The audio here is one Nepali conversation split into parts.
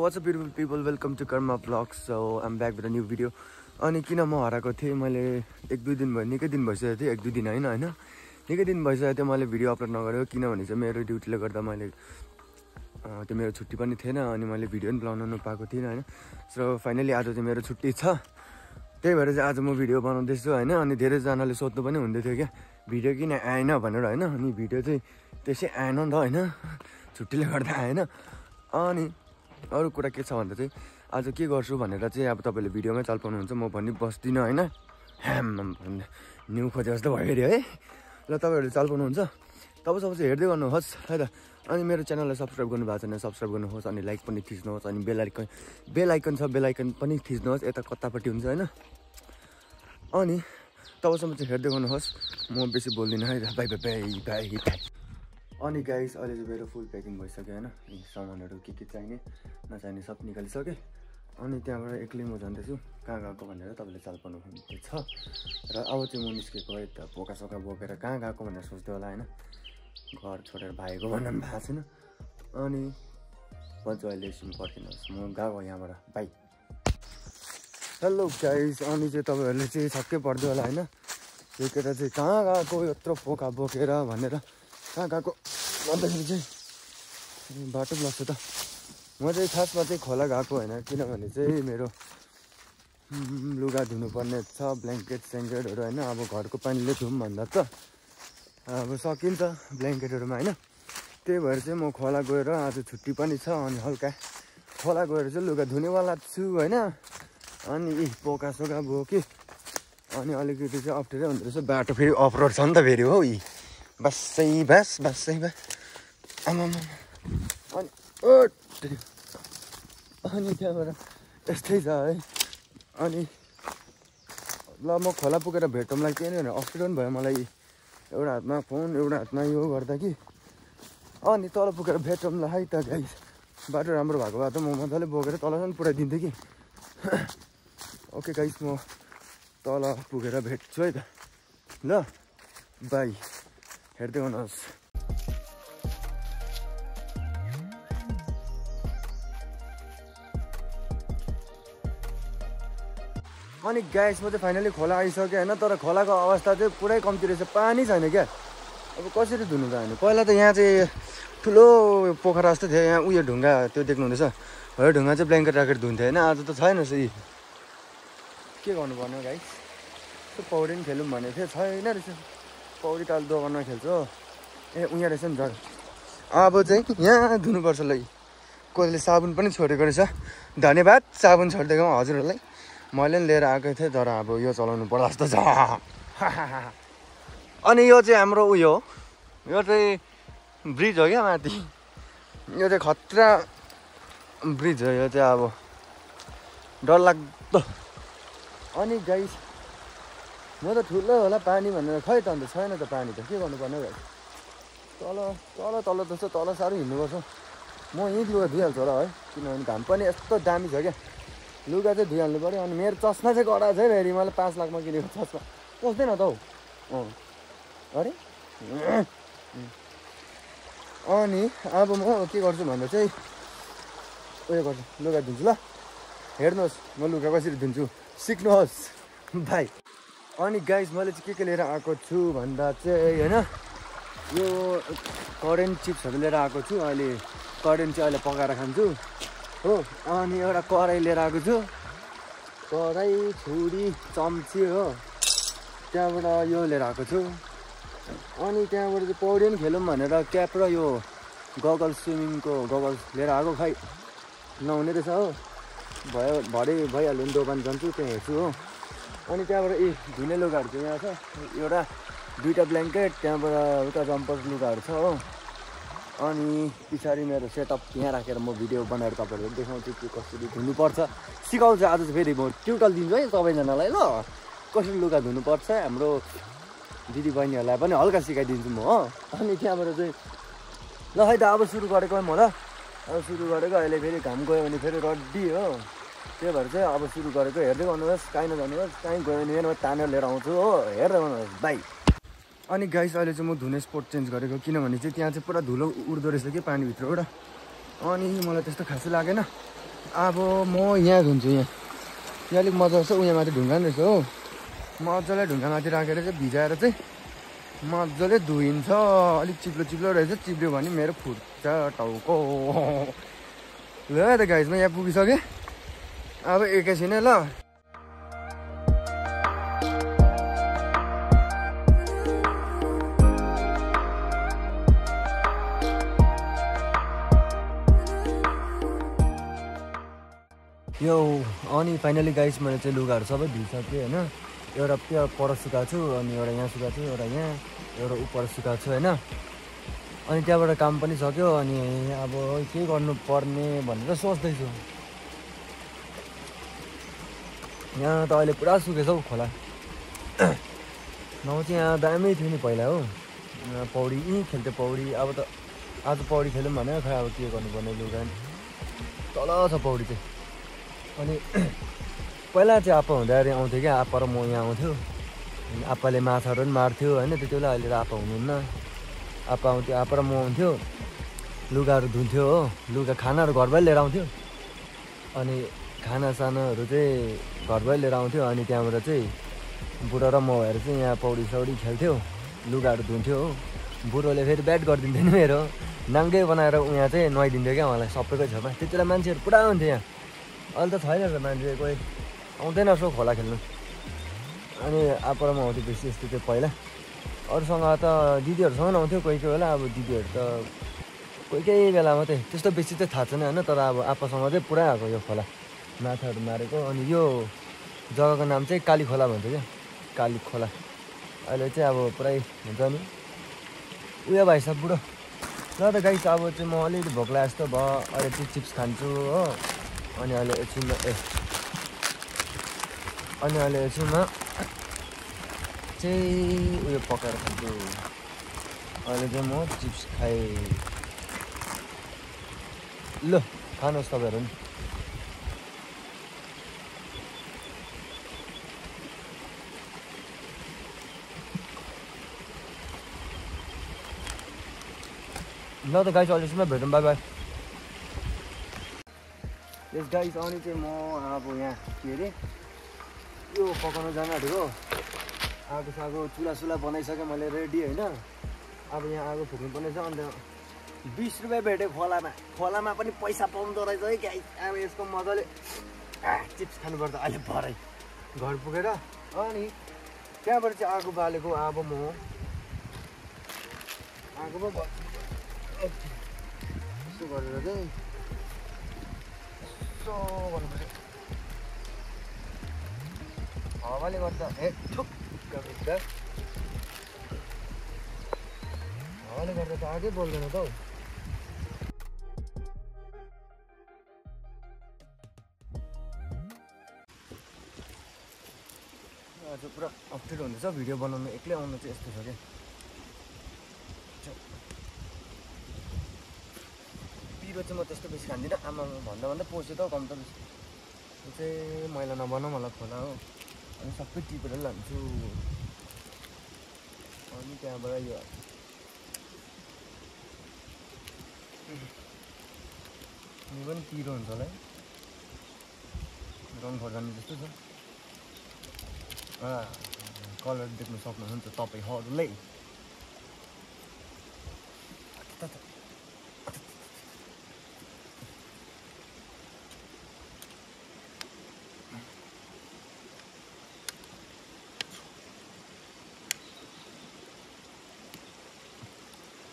what's up beautiful people, welcome to Karma Vlogs. So I'm back with a new video. अनि किन म हराएको थिएँ मैले एक दुई दिन भयो निकै दिन भइसकेको थियो एक दुई दिन हैन निकै दिन भइसकेको थियो मैले भिडियो अपलोड नगरेको किनभने चाहिँ मेरो ड्युटीले गर्दा मैले त्यो मेरो छुट्टी पनि थिएन अनि मैले भिडियो पनि बनाउन नपाएको थिएन हैन सो फाइनली आज चाहिँ मेरो छुट्टी छ त्यही भएर चाहिँ आज म भिडियो बनाउँदैछु हैन अनि धेरै जनाले सोध्नु पनि हुँदै थियो क्या भिडियो किन आएन भनेर हैन अनि भिडियो चाहिँ त्यसै आएन नि त हैन छुट्टीले गर्दा आएन अनि अरु कुरा के छ भन्दा चाहिँ आज के गर्छु भनेर चाहिँ अब तपाईले भिडियोमै चाल पाउनुहुन्छ म भनि बस्दिन हैन न्यू खोजे जस्तो भयो रे है ल तपाईहरुले चाल पाउनुहुन्छ तपाईसम्म चाहिँ हेर्दै गर्नुहोस् है त अनि मेरो च्यानललाई सब्स्क्राइब गर्नु भएको छैन सब्स्क्राइब गर्नुहोस् अनि लाइक पनि थिच्नुहोस् अनि बेल आइकन पनि थिच्नुहोस् यता कतापट्टि हुन्छ हैन अनि तपाईसम्म चाहिँ हेर्दै गर्नुहोस् म बेसी बोल्दिन है बाइ बाइ बाइ अनि गाइस अहिले चाहिँ मेरो फुल प्याकिङ भइसक्यो हैन यी सामानहरु के चाहिने नचाहिने सब निकालिसके अनि त्यहाँबाट एक्लै म जान्दैछु कहाँ गएको भनेर तपाईले चाल पाउनु हुन्छ र अब चाहिँ म निस्केको है त पोकासोका बोकेर कहाँ गएको भनेर सोच्दै होला हैन घर छोडेर भागेको भन्नु भएको छैन अनि भन्छु अहिले एकछिन पर्खिनुहोस् म गएको यहाँबाट बाइ हेलो गाइस अनि चाहिँ तपाईहरुले चाहिँ छक्कै पर्दै होला हैन यो केटा चाहिँ कहाँ गएको यत्रो पोका बोकेर भनेर कहाँ गएको भन्दाखेरि चाहिँ बाटो ब्लक छ त म चाहिँ खासमा चाहिँ खोला गएको होइन किनभने चाहिँ मेरो लुगा धुनुपर्ने छ ब्ल्याङ्केट स्याङ्केटहरू होइन अब घरको पानीले धुम भन्दा त अब सकिन्छ ब्ल्याङ्केटहरूमा होइन त्यही भएर चाहिँ म खोला गएर आज छुट्टी पनि छ अनि हल्का खोला गएर चाहिँ लुगा धुनेवाला छु होइन अनि पोका सोका बोके अनि अलिकति चाहिँ अप्ठ्यारै हुँदो रहेछ बाटो फेरि अफ रोड छ नि त फेरि हो बस्सै बस आमा अनि त्यहाँबाट यस्तै छ है अनि ल म खोला पुगेर भेटौँला के नि अप्ठ्यारो पनि भयो मलाई एउटा हातमा फोन एउटा हातमा यो गर्दा कि अनि तल पुगेर भेटौँला है त गाइस बाटो राम्रो भएको भए त म मजाले बोकेर तलसम्म पुऱ्याइदिन्थेँ कि ओके गाइस म तल पुगेर भेट्छु है त ल बाई हेर्दै गर्नुहोस् अनि गाइस म चाहिँ फाइनली खोला आइसकेँ होइन तर खोलाको अवस्था चाहिँ पुरै कम्ती रहेछ पानी छैन क्या अब कसरी धुनु त होइन पहिला त यहाँ चाहिँ ठुलो पोखरा जस्तो थियो यहाँ उयो ढुङ्गा त्यो देख्नुहुँदैछ हो यो ढुङ्गा चाहिँ ब्ल्याङ्केट राखेर धुन्थ्यो होइन आज त छैन रहेछ के गर्नुपर्ने गाइस त्यो पौडी पनि खेलौँ भनेको थियो छैन रहेछ पौडी त अहिले दोकानमा खेल्छु ए उहाँ रहेछ नि झन् अब चाहिँ यहाँ धुनुपर्छ ल कसैले साबुन पनि छोडेको रहेछ धन्यवाद साबुन छोडिदिएको हजुरहरूलाई मैले पनि लिएर आएको थिएँ तर अब यो चलाउनु पर्ला जस्तो छ अनि यो चाहिँ हाम्रो उयो हो यो चाहिँ ब्रिज हो क्या माथि यो चाहिँ खतरा ब्रिज हो यो चाहिँ अब डरलाग्दो अनि गाइस म त ठुलो होला पानी भनेर खै त अन्त छैन त पानी त के गर्नुपर्ने गाइस तल जस्तो तल साह्रो हिँड्नुपर्छ म यहीँ लुगा धुइहाल्छु होला है किनभने घाम पनि यस्तो दामी छ क्या लुगा चाहिँ धुइहाल्नु पऱ्यो अनि मेरो चस्मा चाहिँ गडा छ है फेरि मैले 5 लाखमा किनेको चस्मा पस्दैन त हौ अरे अनि अब म के गर्छु भन्दा चाहिँ उयो गर्छु लुगा धुन्छु ल हेर्नुहोस् म लुगा कसरी धुन्छु सिक्नुहोस् भाइ अनि गाइस मैले चाहिँ के लिएर आएको छु भन्दा चाहिँ होइन यो करेन्ट चिप्सहरू लिएर आएको छु अहिले करेन्ट चाहिँ अहिले पकाएर खान्छु हो अनि एउटा कराई लिएर आएको छु कराई छुरी चम्ची हो त्यहाँबाट यो लिएर आएको छु अनि त्यहाँबाट चाहिँ पौडी पनि खेलौँ भनेर क्याप र यो गगल्स स्विमिङको गगल्स लिएर आएको खै नहुने रहेछ हो भयो भरे भइहाल्यो नि दोकान जान्छु त्यहाँ हेर्छु हो अनि त्यहाँबाट धुने लुगाहरू चाहिँ यहाँ छ एउटा दुईवटा ब्ल्याङ्केट त्यहाँबाट उता जम्पर लुगाहरू छ हो अनि पछाडि मेरो सेटअप यहाँ राखेर म भिडियो बनाएर तपाईँहरू देखाउँछु कि कसरी धुनुपर्छ सिकाउँछु आज चाहिँ फेरि म ट्युटोरियल दिन्छु है सबैजनालाई ल कसरी लुगा धुनुपर्छ हाम्रो दिदीबहिनीहरूलाई पनि हल्का सिकाइदिन्छु म हो अनि त्यहाँबाट चाहिँ ल है त अब सुरु गरेको म ल अब सुरु गरेको अहिले फेरि घाम गयो भने फेरि रड्डी हो त्यही भएर चाहिँ अब सुरु गरेको हेर्दै गर्नुहोस् काहीँ नजानुहोस् काहीँ गयो भने म तानेर लिएर आउँछु हो हेर्दै गर्नुहोस् बाई अनि गाइस अहिले चाहिँ म धुने स्पोट चेन्ज गरेको किनभने चाहिँ त्यहाँ चाहिँ पुरा धुलो उड्दो रहेछ कि पानीभित्रबाट अनि मलाई त्यस्तो खासै लागेन अब म यहाँ धुन्छु। यहाँ अलिक मजा आउँछ। उहाँ माथि ढुङ्गा रहेछ हो, मजाले ढुङ्गा माथि राखेर चाहिँ भिजाएर चाहिँ मजाले धोइन्छ। अलिक चिप्लो चिप्लो रहेछ, चिप्ल्यो भने मेरो फुट्छ टाउको। ल त गाइस, म यहाँ पुगिसकेँ। अब एकैछिन है ल। यो अनि फाइनली गाइस मैले चाहिँ लुगाहरू सबै धुइसकेँ होइन। एउटा त्यो पर सुकाएको छु, अनि एउटा यहाँ सुकाएको छु, एउटा यहाँ, एउटा उपर सुकाएको छु होइन। अनि त्यहाँबाट काम पनि सक्यो। अनि अब के गर्नुपर्ने भनेर सोच्दैछु। यहाँ त अहिले पुरा सुकेछ हौ खोला। नभए चाहिँ यहाँ दामी थियो नि पहिला हो, पौडी खेल्थ्यो पौडी। अब त आज पौडी खेल्यौँ भने खै अब के गर्नुपर्ने, लुगा तल छ पौडी चाहिँ। अनि पहिला चाहिँ आप्पा हुँदाखेरि आउँथ्यो क्या, आप्पा र म यहाँ आउँथ्यो। आप्पाले माछाहरू पनि मार्थ्यो होइन त्यति बेला। अहिले त आप्पा हुनुहुन्न, आप्पा आउँथ्यो, आप्पा र म हुन्थ्यो। लुगाहरू धुन्थ्यो हो, लुगा खानाहरू घरबाटै लिएर आउँथ्यो। अनि खानासानाहरू चाहिँ घरबाटै लिएर आउँथ्यो। अनि त्यहाँबाट चाहिँ बुढो र म भएर चाहिँ यहाँ पौडी सौडी खेल्थ्यो, लुगाहरू धुन्थ्यो हो। बुढोले फेरि ब्याट गरिदिन्थ्यो नि मेरो, नाङ्गै बनाएर उहाँ चाहिँ नुहाइदिन्थ्यो क्या उहाँलाई सबैको छेउमा। त्यति बेला मान्छेहरू पुरा हुन्थ्यो यहाँ। अहिले त छैन रहेछ मान्छे, कोही आउँदैन रहेछ खोला खेल्नु। अनि आप्पा र म आउँथ्यो बेसी यस्तो थियो पहिला। अरूसँग त दिदीहरूसँग आउँथ्यो कोही कोही बेला। अब दिदीहरू त कोही कोही बेला मात्रै, त्यस्तो बेसी चाहिँ थाहा छैन होइन। तर अब आप्पासँग चाहिँ पुरा आएको यो खोला, माछाहरू मारेको। अनि यो जग्गाको नाम चाहिँ काली खोला भन्छ क्या, काली खोला। अहिले चाहिँ अब पुरै हुन्छ नि उयो भएछ बुढो। ल त गाइस, अब चाहिँ म अलिअलि भोक लाग्यो जस्तो भयो। अहिले चाहिँ चिप्स खान्छु हो। अनि अहिले एकछिनमा चाहिँ उयो पकाएर खान्छु। अहिले चाहिँ म चिप्स खाएँ। ल खानुहोस् तपाईँहरू नि। ल त गाइस, अहिलेसम्म भेटौँ, बाई बाई। यस गाइस, अनि चाहिँ म अब यहाँ के अरे यो पकाउनु जानु आँटेको। आगो सागो चुला सुला बनाइसकेँ मैले रेडी होइन। अब यहाँ आगो फुक्नु पर्ने छ। अन्त 20 रुपियाँ भेट्यो खोलामा। खोलामा पनि पैसा पाउँदो रहेछ है गाइस। अब यसको मजाले चिप्स खानुपर्छ अहिले भरै घर पुगेर। अनि त्यहाँबाट चाहिँ आगो बालेको। अब म आगोमा यसो गरेर चाहिँ यसो गर्नुपर्छ। हावाले गर्दा हावाले गर्दा त आगै बोल्दैन त हौ। आज पुरा अप्ठ्यारो हुँदैछ भिडियो बनाउनु, एक्लै आउनु चाहिँ यस्तो छ क्या। पिरो चाहिँ म त्यस्तो बेसी खान्दिनँ। आमा भन्दा भन्दा पोस्यो त कम त बेसी। यो चाहिँ मैला नबनाऊ मलाई खोला हो। अनि सबै टिपेर लान्छु। अनि त्यहाँबाट यो पनि पिरो हुन्छ होला है, रङ खोर्सानी जस्तो छ। कलर देख्न सक्नुहुन्छ तपाईँहरूले।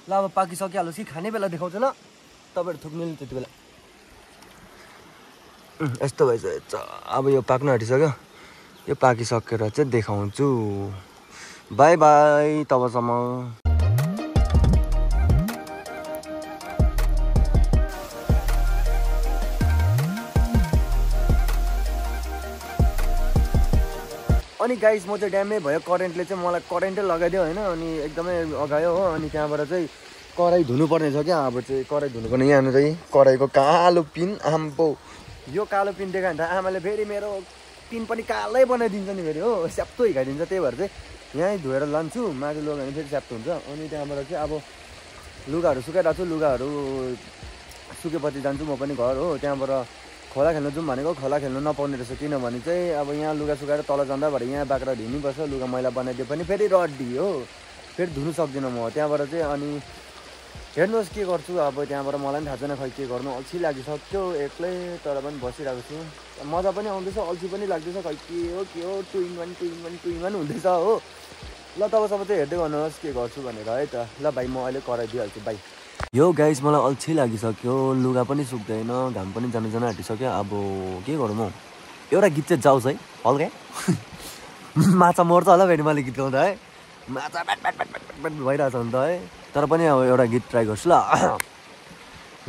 ल अब पाकिसकिहाल्नुहोस् कि खाने बेला देखाउँछ ल तपाईँहरू थुक्नु नि त्यति बेला। यस्तो भइसकेछ। अब यो पाक्नु आँटिसक्यो। यो पाकिसकेर चाहिँ देखाउँछु। बाई बाई तबसम्म। अनि गाइस, म चाहिँ ड्यामै भयो। करेन्टले चाहिँ मलाई करेन्टै लगाइदियो होइन। अनि एकदमै अगायो हो। अनि त्यहाँबाट चाहिँ कराई धुनुपर्ने छ क्या। अब चाहिँ कराई धुनुपर्ने। यहाँ चाहिँ कराईको कालो पिन। आम्बो, यो कालो पिन देखायो भने त आमाले फेरि मेरो पिन पनि कालै बनाइदिन्छ नि फेरि हो, स्याप्तो हिँडाइदिन्छ। त्यही भएर चाहिँ यहीँ धोएर लान्छु। माथि लग्यो भने फेरि स्याप्तो हुन्छ। अनि त्यहाँबाट चाहिँ अब लुगाहरू सुकाइरहेको छु। लुगाहरू सुकेपछि जान्छु म पनि घर हो। त्यहाँबाट खोला खेल्न जाउँ भनेको खोला खेल्नु नपाउने रहेछ किनभने चाहिँ अब यहाँ लुगा सुकाएर तल जाँदा भएर यहाँ बाख्रा ढिनुपर्छ लुगा मैला बनाइदियो पनि फेरि रड्डी हो फेरि धुनु सक्दिनँ म त्यहाँबाट चाहिँ अनि हेर्नुहोस् के गर्छु अब त्यहाँबाट मलाई पनि थाहा छैन खै के गर्नु अल्छी लागिसक्यो एक्लै तर पनि बसिरहेको छु मजा पनि आउँदैछ अल्छी पनि लाग्दैछ खै के हो टुइङ वान हुँदैछ हो ल तबसम्म चाहिँ हेर्दै गर्नुहोस् के गर्छु भनेर है त ल भाइ म अहिले कराइदिइहाल्छु भाइ यो गाइस मलाई अल्छी लागिसक्यो लुगा पनि सुक्दैन घाम पनि जान आँटिसक्यो अब के गरौँ म एउटा गीत चाहिँ जाओस् है हल्का माछा मर्छ होला फेरि मैले गीत गाउँदा है माछा ब्याट भइरहेछ नि त है तर पनि अब एउटा गीत ट्राई गर्छु ल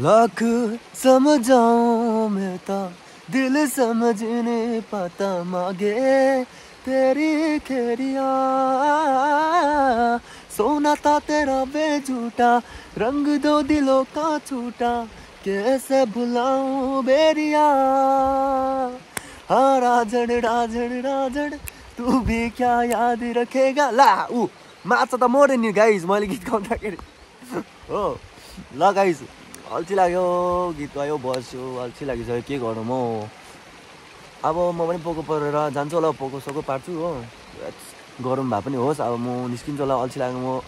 लक समझाऊं मैं तो दिल समझने पता मांगे तेरी खेरिया सोना था तेरा बेझूठा रंग दो दिलों का छूटा कैसे भुलाऊं बेरिया हाँ राजड़ तू भी क्या याद रखेगा ला ऊ माछा त मर्यो नि गाइस मैले गीत गाउँदाखेरि हो ल गाइस अल्छी लाग्यो गीत गायो बस्यो अल्छी लागिसक्यो के गरौँ म अब म पनि पोको परेर जान्छु होला पोको सोको पार्छु हो गरौँ भए पनि होस् अब म निस्किन्छु होला अल्छी लाग्यो म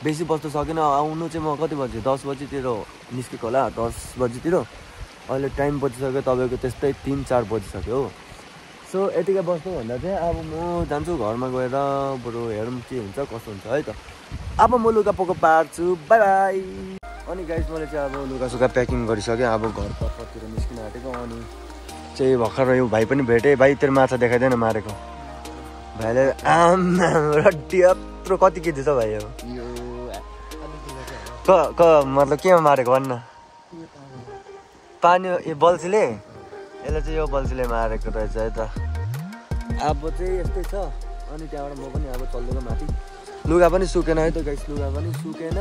बेसी बस्नु सकिनँ आउनु चाहिँ म कति बजी 10 बजीतिर निस्केको होला 10 बजीतिर अहिले टाइम बजिसक्यो तपाईँको त्यस्तै 3-4 बजिसक्यो हो सो यतिकै बस्नु भन्दा चाहिँ अब म जान्छु घरमा गएर बरु हेरौँ के हुन्छ कसो हुन्छ है त अब म लुगा पोको पार्छु बाई बाई अनि गाइस मैले चाहिँ अब लुगा सुगा प्याकिङ गरिसकेँ अब घर पर्पतिर निस्किन आँटेको अनि चाहिँ भर्खर यो भाइ पनि भेटेँ भाइ तेरो माछा देखाइदिएन मारेको भाइले रड्डी यत्रो कति केजी छ भाइ अब मतलब केमा मारेको भन्न पानी यो बल्छीले यसले चाहिँ यो बल्छीले मारेको रहेछ है त अब चाहिँ यस्तै छ अनि त्यहाँबाट म पनि अब चल्दिएको माथि लुगा पनि सुकेन है त गाइस लुगा पनि सुकेन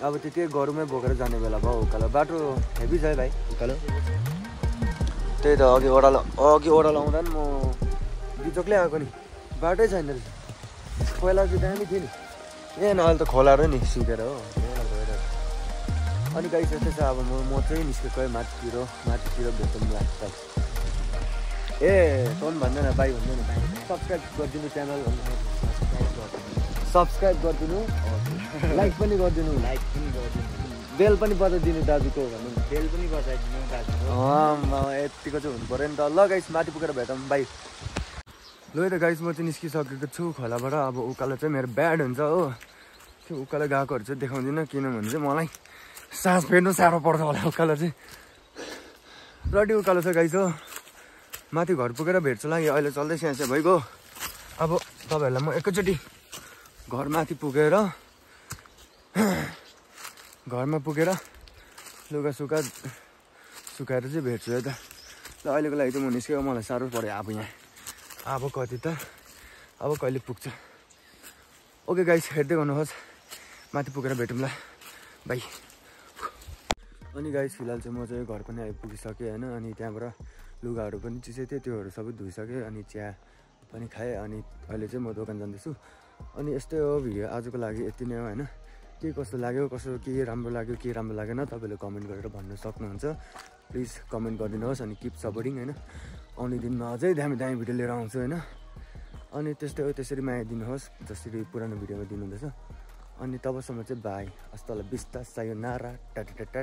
अब त्यति गरौँमै बोकेर जाने बेला भयो उकालो बाटो हेभी छ है भाइ उकालो त्यही त अघि ओह्रालो आउँदा नि म बिचोकले आएको नि बाटै छैन रहेछ पहिला चाहिँ दामी थियो नि ए न अहिले त खोलाहरू नि सुकेर हो अनि गाइस यस्तै छ अब म चाहिँ निस्केको है माथितिर भेटौँ लाग्छ ए तँ भन्दैन भाइ भन्दैन सब्सक्राइब गरिदिनु च्यानल सब्सक्राइब गरिदिनु लाइक पनि गरिदिनु बेल पनि बजाइदिनु दाजुको भन्नु बेल पनि बजाइदिनु दाजुको यतिको चाहिँ हुनु पऱ्यो नि त ल गाइस माथि पुगेर भेटौँ बाई ल त गाइस म चाहिँ निस्किसकेको छु खोलाबाट अब उकालो चाहिँ मेरो ब्याड हुन्छ हो त्यो उकालो गएकोहरू चाहिँ देखाउँदिनँ किनभने चाहिँ मलाई सास फेर्नु साह्रो पर्छ होला उकालो चाहिँ रड्डी उकालो छ गाइस हो माथि घर पुगेर भेट्छु लागि अहिले चल्दै स्याहार भइगयो अब तपाईँहरूलाई म एकैचोटि घर माथि पुगेर घरमा पुगेर लुगा सुकाएर चाहिँ भेट्छु है त ल अहिलेको लागि चाहिँ म निस्केको मलाई साह्रो पऱ्यो अब यहाँ अब कति त अब कहिले पुग्छ ओके गाइस हेर्दै गर्नुहोस् माथि पुगेर भेटौँ ल बाई अनि गाइस फिलहाल चाहिँ म चाहिँ घर पनि आइपुगिसकेँ होइन अनि त्यहाँबाट लुगाहरू पनि चिसै थियो त्योहरू सबै धोइसकेँ अनि चिया पनि खाएँ अनि अहिले चाहिँ म दोकान जाँदैछु अनि यस्तै हो भिडियो आजको लागि यति नै हो होइन के कस्तो लाग्यो के राम्रो लाग्यो के राम्रो लागेन तपाईँले कमेन्ट गरेर भन्न सक्नुहुन्छ प्लिज कमेन्ट गरिदिनुहोस् अनि किप सपोर्टिङ होइन आउने दिनमा अझै दामी भिडियो लिएर आउँछु होइन अनि त्यस्तै हो त्यसरी माया दिनुहोस् जसरी पुरानो भिडियोमा दिनुहुँदैछ अनि तबसम्म चाहिँ बाई अस्ताला बिस्ता सायोनारा टाटा